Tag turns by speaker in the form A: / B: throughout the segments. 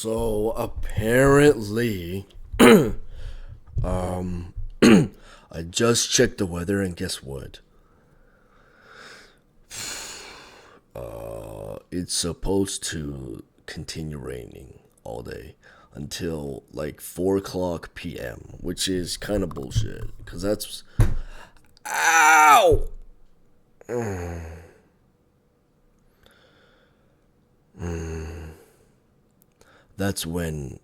A: So apparently, um, I just checked the weather, and guess what? It's supposed to continue raining all day until like 4 o'clock p.m., which is kind of bullshit. Cause that's ow. That's when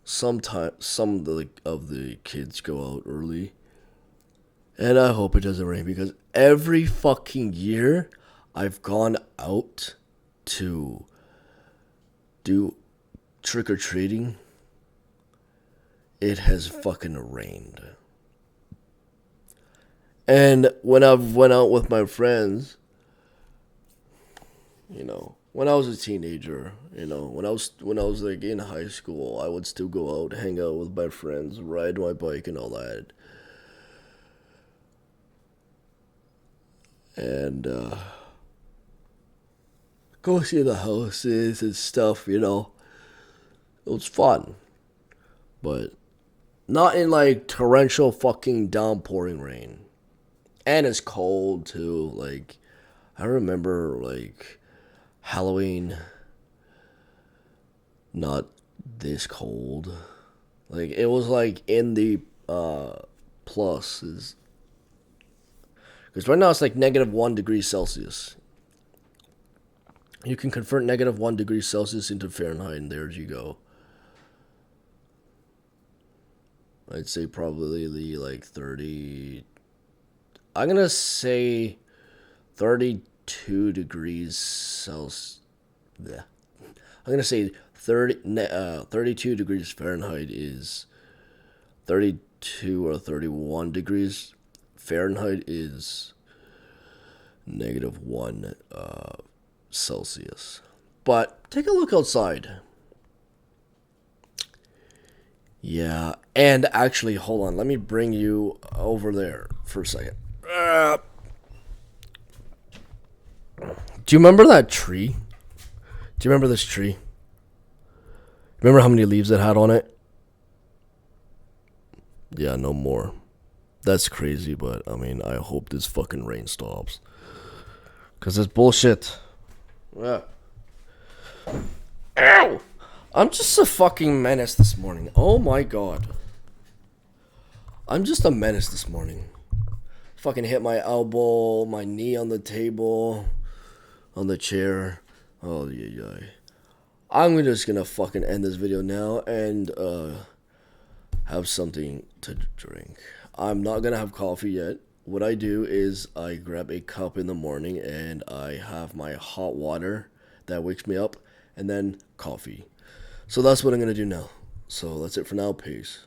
A: sometimes some of the kids go out early, and I hope it doesn't rain because every fucking year I've gone out to do trick or treating, it has fucking rained. And when I've went out with my friends, when I was a teenager, when I was like in high school, I would still go out, hang out with my friends, ride my bike and all that. And go see the houses and stuff. It was fun. But not in like torrential fucking downpouring rain. And it's cold too. Like I remember like Halloween not this cold. Like it was like in the pluses. Because right now it's like -1 degree Celsius. You can convert -1 degree Celsius into Fahrenheit, and there you go. I'd say probably the like 30. I'm gonna say 32 degrees Celsius. Yeah. I'm gonna say 32 degrees Fahrenheit is 32 or 31 degrees Fahrenheit is -1 Celsius. But take a look outside. Yeah, and actually, hold on. Let me bring you over there for a second. Do you remember that tree? Do you remember this tree? Remember how many leaves it had on it? Yeah, no more. That's crazy, but I mean, I hope this fucking rain stops. Because it's bullshit. Yeah. Ow! I'm just a fucking menace this morning. Oh my god. I'm just a menace this morning. Fucking hit my elbow, my knee on the table, on the chair. Oh, yeah. I'm just gonna fucking end this video now and have something to drink. I'm not gonna have coffee yet. What I do is I grab a cup in the morning and I have my hot water that wakes me up and then coffee. So that's what I'm gonna do now. So that's it for now. Peace.